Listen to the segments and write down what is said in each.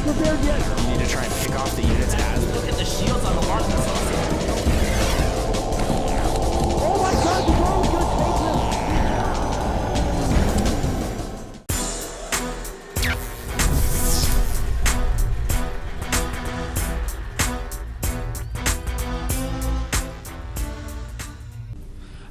prepared yet. You need to try and pick off the units as... Look at the shields on the mark. Oh my god, the drone's gonna take him!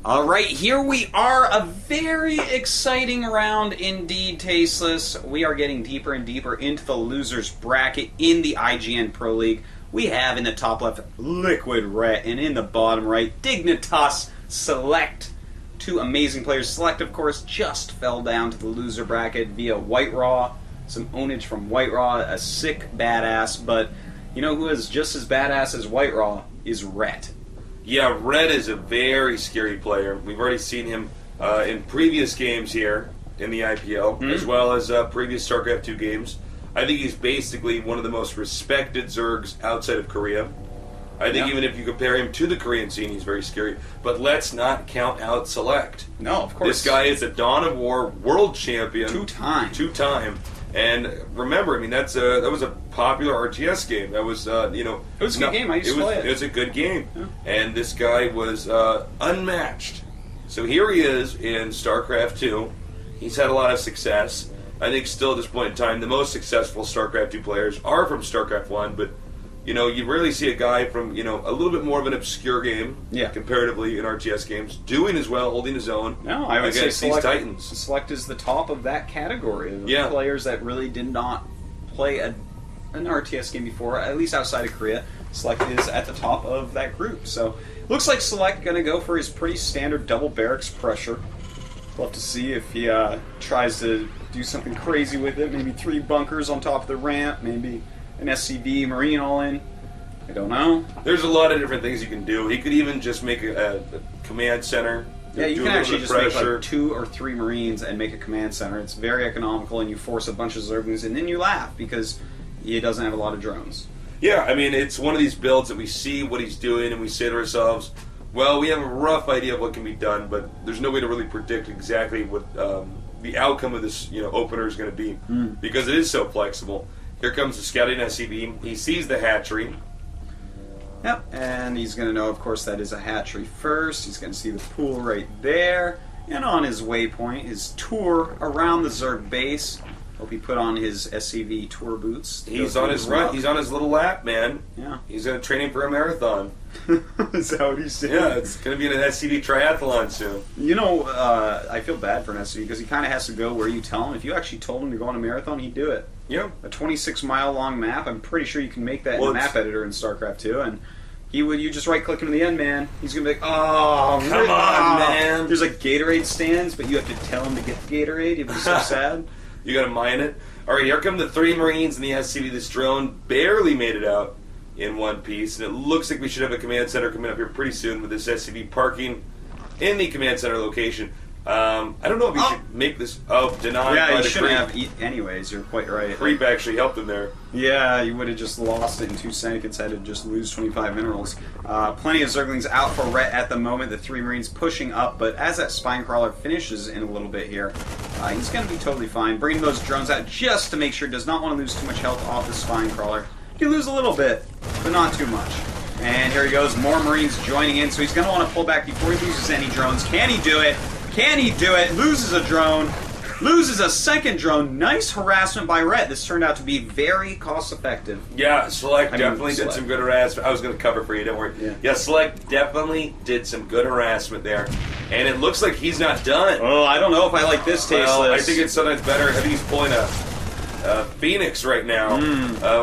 Alright, here we are, a very exciting round indeed, Tasteless. We are getting deeper and deeper into the losers bracket in the IGN Pro League. We have in the top left, Liquid Ret, and in the bottom right, Dignitas Select. Two amazing players. Select, of course, just fell down to the loser bracket via White Raw. Some ownage from White Raw, a sick badass, but you know who is just as badass as White Raw is Ret. Yeah, Red is a very scary player. We've already seen him in previous games here in the IPL, as well as previous StarCraft 2 games. I think he's basically one of the most respected Zergs outside of Korea. I think even if you compare him to the Korean scene, he's very scary. But let's not count out Select. No, of course. This guy is a Dawn of War world champion. Two-time. And remember, I mean, that was a popular RTS game. That was, it was a good game. I used to play it. It was a good game. Yeah. And this guy was unmatched. So here he is in StarCraft 2. He's had a lot of success. I think still at this point in time, the most successful StarCraft 2 players are from StarCraft 1, but you rarely see a guy from, a little bit more of an obscure game, comparatively in RTS games, doing as well, holding his own I would against say these Select, Titans. Select is the top of that category of players that really did not play an RTS game before, at least outside of Korea. Select is at the top of that group. So, looks like Select going to go for his pretty standard double barracks pressure. We'll have to see if he tries to do something crazy with it. Maybe 3 bunkers on top of the ramp, maybe an SCV Marine all in. I don't know. There's a lot of different things you can do. He could even just make a command center. Yeah, you can actually just make like 2 or 3 Marines and make a command center. It's very economical, and you force a bunch of Zerglings, and then you laugh because he doesn't have a lot of drones. Yeah, I mean, it's one of these builds that we see what he's doing, and we say to ourselves, well, we have a rough idea of what can be done, but there's no way to really predict exactly what the outcome of this opener is going to be because it is so flexible. Here comes the scouting SCV. He sees the hatchery. Yep, and he's going to know, of course, that is a hatchery first. He's going to see the pool right there. And on his waypoint, his tour around the Zerg base. Hope he put on his SCV tour boots. He's on his run. He's on his little lap, man. Yeah. He's going to train for a marathon. Is that what he's saying? Yeah, it's going to be an SCV triathlon soon. I feel bad for an SCV because he kind of has to go where you tell him. If you actually told him to go on a marathon, he'd do it. Yeah. A 26-mile long map. I'm pretty sure you can make that in the map editor in StarCraft 2, and you just right-click him to the end, man. He's going to be like, oh, come on, man. There's like Gatorade stands, but you have to tell him to get the Gatorade. It'd be so sad. You got to mine it. All right, here come the 3 Marines and the SCV. This drone barely made it out in one piece, and it looks like we should have a command center coming up here pretty soon with this SCV parking in the command center location. I don't know if you should make this... Oh, denied by the you shouldn't creep. have... Anyways, you're quite right. Creep actually helped him there. Yeah, you would have just lost it in 2 seconds, had to just lose 25 minerals. Plenty of Zerglings out for Ret at the moment, the 3 Marines pushing up, but as that Spine Crawler finishes in a little bit here, he's going to be totally fine. Bringing those drones out just to make sure, does not want to lose too much health off the Spine Crawler. He lose a little bit, but not too much. And here he goes, more Marines joining in, so he's going to want to pull back before he loses any drones. Can he do it? Can he do it? Loses a drone. Loses a second drone. Nice harassment by Ret. This turned out to be very cost-effective. Yeah, Select definitely did some good harassment. I was going to cover for you, don't worry. Yeah, Select definitely did some good harassment there. And it looks like he's not done. Oh, I don't know if I like this Tasteless. Well, I think it's sometimes better. I think he's pulling a Phoenix right now,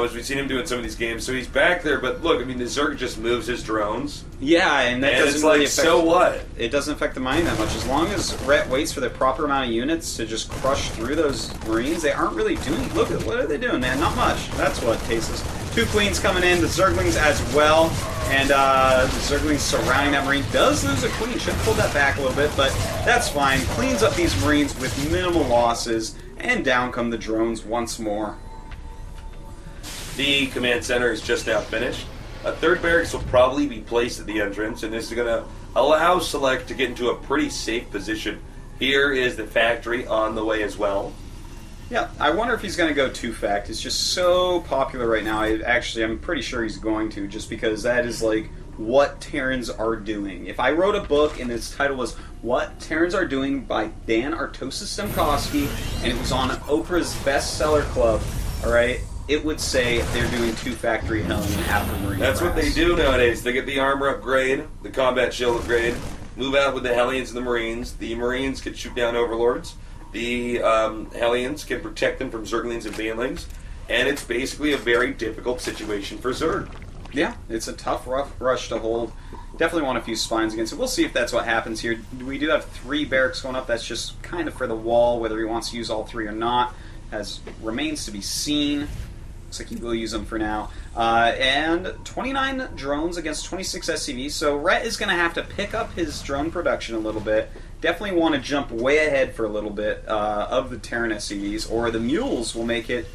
as we've seen him do in some of these games. So he's back there, but look, I mean, the Zerg just moves his drones. Yeah, and that doesn't really affect... so what? It doesn't affect the mining that much. As long as Ret waits for the proper amount of units to just crush through those Marines, they aren't really doing... Look, what are they doing, man? Not much. That's what Tasteless. 2 Queens coming in, the Zerglings as well, and the Zerglings surrounding that Marine. Does lose a Queen. Should pull that back a little bit, but that's fine. Cleans up these Marines with minimal losses. And down come the drones once more. The command center is just now finished. A 3rd barracks will probably be placed at the entrance, and this is going to allow Select to get into a pretty safe position. Here is the factory on the way as well. Yeah, I wonder if he's going to go two-fact. It's just so popular right now. I'm pretty sure he's going to, just because that is like what Terrans are doing. If I wrote a book and its title was What Terrans Are Doing by Dan Artosis Stemkowski, and it was on Oprah's bestseller club, all right, it would say they're doing two-factory Hellion after Marine That's what they Brass. do nowadays. They get the armor upgrade, the combat shield upgrade, move out with the Hellions and the Marines. The Marines can shoot down Overlords. The Hellions can protect them from Zerglings and Banelings. And it's basically a very difficult situation for Zerg. Yeah, it's a tough rush to hold. Definitely want a few spines against it. We'll see if that's what happens here. We do have 3 barracks going up. That's just kind of for the wall. Whether he wants to use all 3 or not remains to be seen. Looks like he will use them for now. And 29 drones against 26 SCVs. So Rhett is going to have to pick up his drone production a little bit. Definitely want to jump way ahead for a little bit of the Terran SCVs, or the mules will make it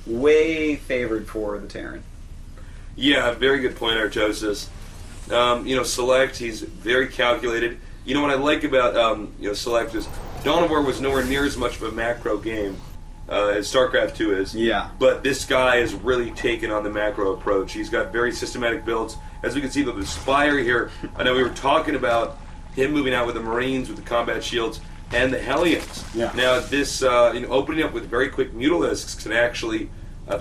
way favored for the Terran. Yeah, very good point, Artosis. SeleCT, he's very calculated. You know what I like about SeleCT is Dawn of War was nowhere near as much of a macro game as StarCraft 2 is. Yeah. But this guy has really taken on the macro approach. He's got very systematic builds. As we can see, the Spire here, I know we were talking about him moving out with the Marines, with the combat shields, and the Hellions. Yeah. Now, this opening up with very quick Mutalisks can actually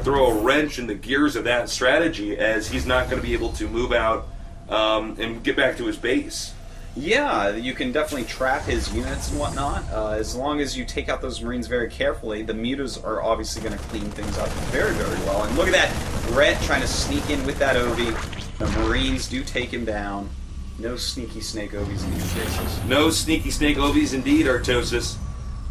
throw a wrench in the gears of that strategy, as he's not going to be able to move out and get back to his base. Yeah, you can definitely trap his units and whatnot. As long as you take out those Marines very carefully, the mutas are obviously going to clean things up very, very well. And look at that, Rhett trying to sneak in with that Ovi. The Marines do take him down. No sneaky snake Ovies in these cases. No sneaky snake Ovies indeed, Artosis.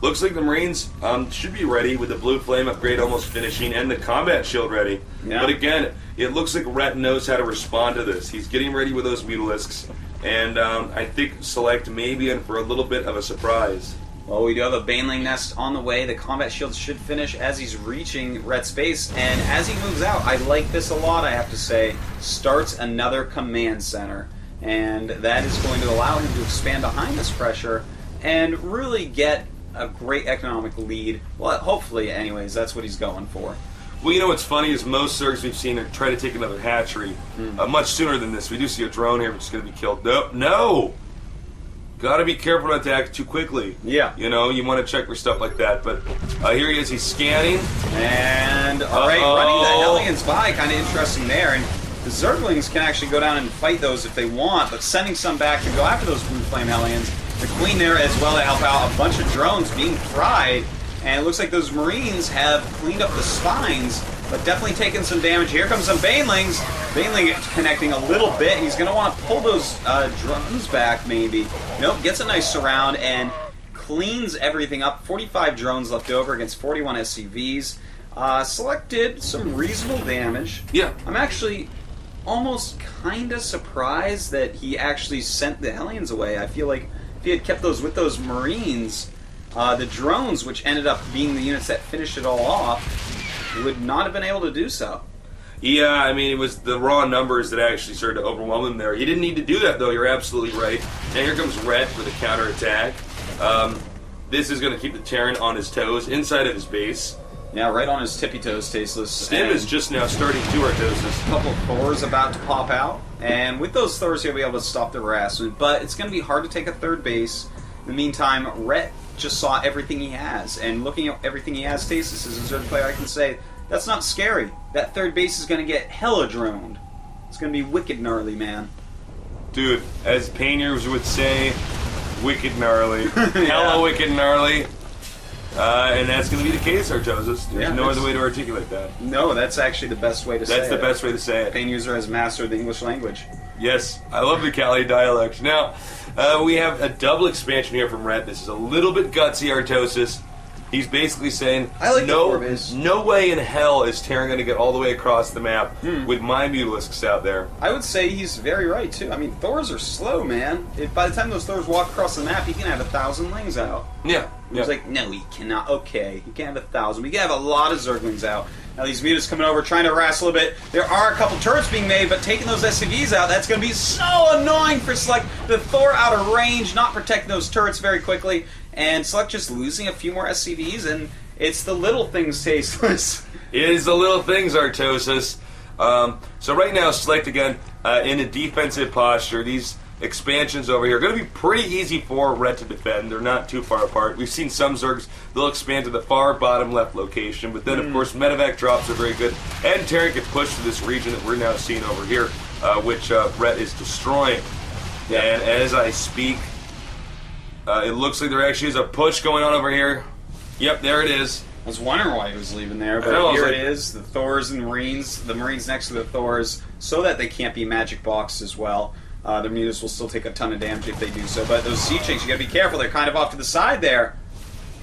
Looks like the Marines should be ready with the Blue Flame upgrade almost finishing and the combat shield ready. Yeah. But again, it looks like Rhett knows how to respond to this. He's getting ready with those Mutalisks, and I think SeleCT may be in for a little bit of a surprise. Well, we do have a Baneling nest on the way. The combat shield should finish as he's reaching Rhett's base, and as he moves out, I like this a lot, I have to say, starts another command center. And that is going to allow him to expand behind this pressure and really get a great economic lead. Well, hopefully, anyways, that's what he's going for. Well, you know what's funny is most Zergs we've seen are try to take another hatchery much sooner than this. We do see a drone here which is going to be killed. No! Got to be careful not to act too quickly. Yeah. You want to check for stuff like that. But here he is. He's scanning. And, alright, running the Hellions by, kind of interesting there. And the Zerglings can actually go down and fight those if they want, but sending some back to go after those Blue Flame Hellions. The Queen there as well to help out a bunch of drones being fried. And it looks like those Marines have cleaned up the spines, but definitely taken some damage. Here comes some Banelings. Baneling connecting a little bit. He's going to want to pull those drones back, maybe. Nope, gets a nice surround and cleans everything up. 45 drones left over against 41 SCVs. SeleCT did some reasonable damage. Yeah. I'm actually almost kind of surprised that he actually sent the Hellions away. I feel like if he had kept those with those Marines, the drones, which ended up being the units that finished it all off, would not have been able to do so. Yeah, I mean, it was the raw numbers that actually started to overwhelm him there. He didn't need to do that, though. You're absolutely right. Now here comes Rhett with a counterattack. This is going to keep the Terran on his toes inside of his base. Yeah, right on his tippy toes, Tasteless. Stim is just now starting to Artosis. A couple of Thors about to pop out, and with those Thors he'll be able to stop the harassment, but it's going to be hard to take a third base. In the meantime, Rhett just saw everything he has, and looking at everything he has, Tasteless, as a Zerg player, I can say, that's not scary. That third base is going to get hella droned. It's going to be wicked gnarly, man. Dude, as painters would say, wicked gnarly. Hella wicked gnarly. And that's going to be the case, Artosis. There's no other way to articulate that. No, that's actually the best way to say it. That's the best way to say it. Pain user has mastered the English language. Yes, I love the Cali dialect. Now, we have a double expansion here from Rhett. This is a little bit gutsy, Artosis. He's basically saying, I like the no way in hell is Terran going to get all the way across the map with my Mutalisks out there. I would say he's very right, too. I mean, Thors are slow, man. By the time those Thors walk across the map, he can have 1,000 lings out. Yeah. He was like, no, he cannot. Okay, he can't have 1,000. We can have a lot of Zerglings out. Now these mutas coming over, trying to harass a little bit. There are a couple turrets being made, but taking those SCVs out, that's going to be so annoying for SeleCT. The Thor out of range, not protecting those turrets very quickly, and SeleCT just losing a few more SCVs, and It's the little things, Tasteless. It is the little things, Artosis. So right now, SeleCT again in a defensive posture. These expansions over here are going to be pretty easy for Red to defend. They're not too far apart. We've seen some Zergs, they'll expand to the far bottom left location, but then of course medevac drops are very good, and Terran can push to this region that we're now seeing over here, which Red is destroying. Yeah. And as I speak, it looks like there actually is a push going on over here. Yep, there it is. I was wondering why he was leaving there, but know, here like- it is, the Thors and Marines, the Marines next to the Thors, so that they can't be magic boxed as well. The mutas will still take a ton of damage if they do so, but those siege tanks, you gotta be careful, they're kind of off to the side there.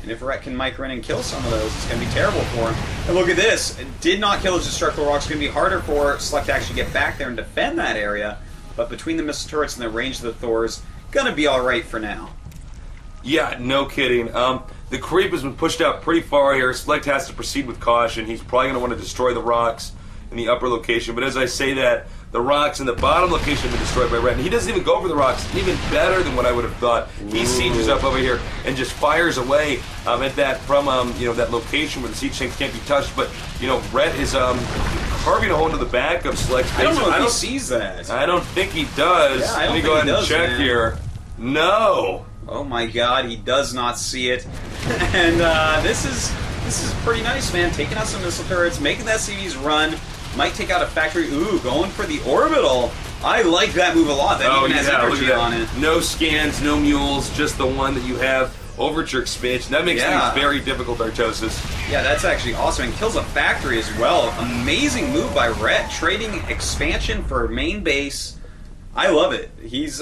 And if Rhett can micro in and kill some of those, it's gonna be terrible for him. And look at this, it did not kill his destructible rocks. It's gonna be harder for SeleCT to actually get back there and defend that area, but between the missile turrets and the range of the Thors, gonna be alright for now. Yeah, no kidding. The creep has been pushed out pretty far here. SeleCT has to proceed with caution. He's probably going to want to destroy the rocks in the upper location. But as I say that, the rocks in the bottom location have been destroyed by Red. And he doesn't even go for the rocks. Even better than what I would have thought. He sieges up over here and just fires away at that from that location where the siege tanks can't be touched. But Red is carving a hole into the back of SeleCT's base. I don't know if he sees that. I don't think he does. Yeah, I Let don't me think go ahead he and does, check man. here. No. Oh my god, he does not see it. And this is pretty nice, man. Taking out some missile turrets, making the SCVs run. Might take out a factory. Ooh, going for the orbital. I like that move a lot. That even has look at energy that. on it. No scans, no mules, just the one that you have over at your expansion. That makes Yeah. things very difficult, Artosis. Yeah, that's actually awesome. And kills a factory as well. Amazing move by Rhett, trading expansion for main base. I love it.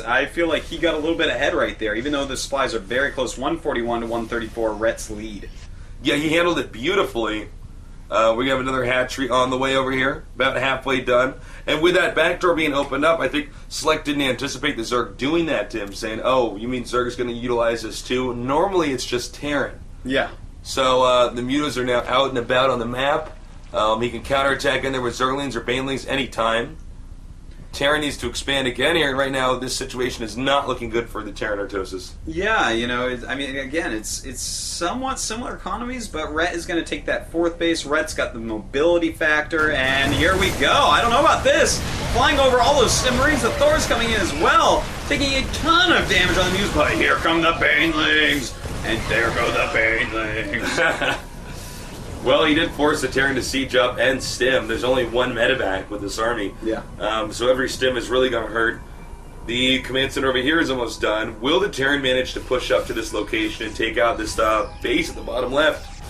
I feel like he got a little bit ahead right there, even though the supplies are very close. 141 to 134, Rhett's lead. Yeah, he handled it beautifully. We have another hatchery on the way over here, about halfway done. And with that back door being opened up, I think SeleCT didn't anticipate the Zerg doing that to him, saying, oh, you mean Zerg is going to utilize this too? Normally it's just Terran. Yeah. So the mutas are now out and about on the map. He can counterattack in there with Zerglings or Banelings anytime. Terran needs to expand again here. Right now, this situation is not looking good for the Terran Artosis. Yeah, I mean, again, it's somewhat similar economies, but Rhett is going to take that fourth base. Rhett's got the mobility factor, and here we go. I don't know about this. Flying over all those Marines, the Thor's coming in as well, taking a ton of damage on the Muse, but here come the Banelings, and there go the Banelings. Well, he did force the Terran to siege up and stim. There's only one medevac with this army. Yeah. So every stim is really going to hurt. The command center over here is almost done. Will the Terran manage to push up to this location and take out this base at the bottom left?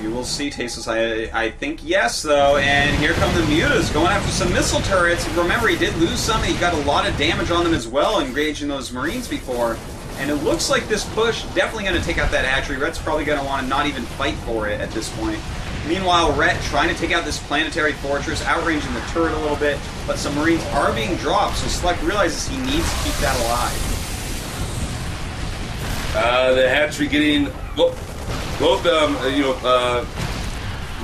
We will see, Tasteless. I think yes, though. And here come the mutas going after some missile turrets. Remember, he did lose some. He got a lot of damage on them as well, engaging those Marines before. And it looks like this push definitely going to take out that hatchery. Rhett's probably going to want to not even fight for it at this point. Meanwhile, Rhett trying to take out this planetary fortress, outranging the turret a little bit, but some Marines are being dropped, so SeleCT realizes he needs to keep that alive. The hatchery getting both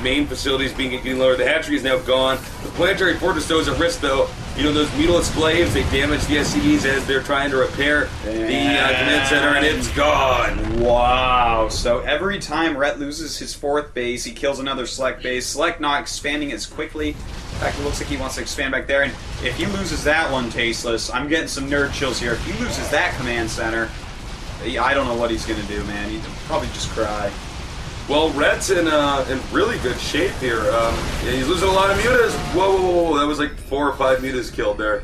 main facilities getting lower. The hatchery is now gone. The planetary fortress though is at risk though. Those mutilous slaves, they damage the SCVs as they're trying to repair the command center, and it's gone. Wow. So every time Rhett loses his fourth base, he kills another SeleCT base. SeleCT not expanding as quickly. In fact, it looks like he wants to expand back there. And if he loses that one, Tasteless, I'm getting some nerd chills here. If he loses that command center, I don't know what he's going to do, man. He'd probably just cry. Well, Red's in really good shape here. He's losing a lot of mutas. Whoa, that was like 4 or 5 mutas killed there.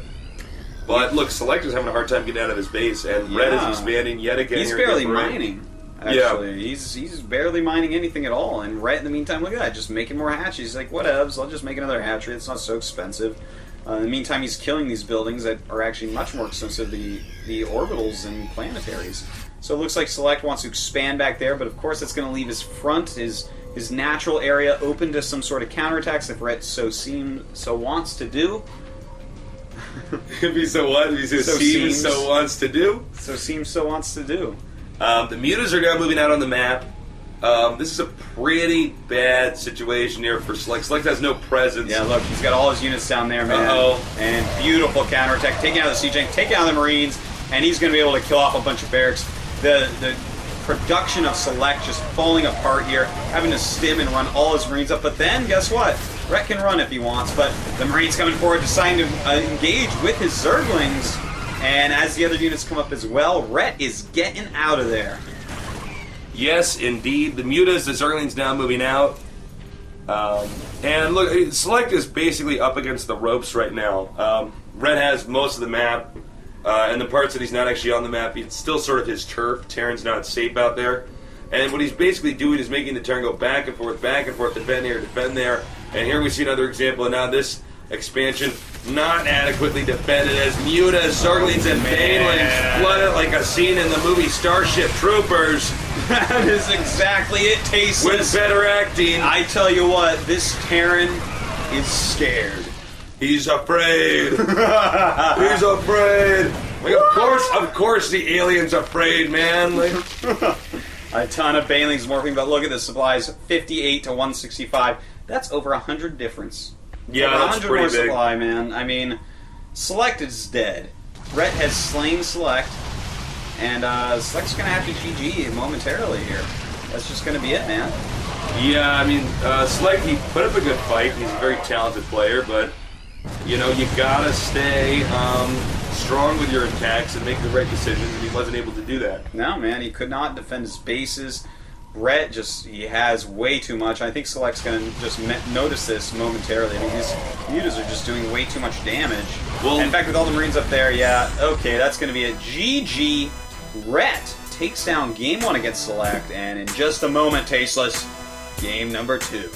But look, SeleCT is having a hard time getting out of his base, and Red is expanding yet again. He's barely mining, actually. Yeah. He's barely mining anything at all. And Red, in the meantime, look at that, just making more hatcheries. He's like, whatevs, I'll just make another hatchery. It's not so expensive. In the meantime, he's killing these buildings that are actually much more expensive, the orbitals and planetaries. So it looks like SeleCT wants to expand back there, but of course that's going to leave his front, his natural area, open to some sort of counterattacks if Rhett so wants to do. If he so what? If he so wants to do? So wants to do. The mutas are now moving out on the map. This is a pretty bad situation here for SeleCT. SeleCT has no presence. Yeah, look, he's got all his units down there, man. Uh-oh. And beautiful counterattack, taking out the siege tank, taking out the Marines, and he's going to be able to kill off a bunch of barracks. The production of Select just falling apart here, having to stim and run all his Marines up. But then, guess what? Rhett can run if he wants, but the Marines coming forward, deciding to engage with his Zerglings. And as the other units come up as well, Rhett is getting out of there. Yes, indeed. The Mutas, the Zerglings now moving out. And look, Select is basically up against the ropes right now. Rhett has most of the map, and the parts that he's not actually on the map, it's still sort of his turf. Terran's not safe out there. And what he's basically doing is making the Terran go back and forth, defend here, defend there. And here we see another example, and now this expansion not adequately defended as Mutas, Zerglings, and Banelings flood it like a scene in the movie Starship Troopers. That is exactly it, Tasteless. With better acting. I tell you what, this Terran is scared. He's afraid. He's afraid. Like, of course the alien's afraid, man. Like, a ton of Banelings morphing, but look at the supplies, 58 to 165. That's over 100 difference. yeah, over that's 100 pretty more big. supply, man. I mean, Select is dead. Rhett has slain Select, and Select's going to have to GG momentarily here. That's just going to be it, man. Yeah, I mean, Select, he put up a good fight. He's a very talented player, but, you know, you gotta stay strong with your attacks and make the right decisions, and he wasn't able to do that. No, man, he could not defend his bases. Rhett he has way too much. I think Select's going to just notice this momentarily. I mean, these mutas are just doing way too much damage. Well, in fact, with all the Marines up there, yeah, okay, that's going to be a GG. Rhett takes down game 1 against Select, and in just a moment, Tasteless, game number 2.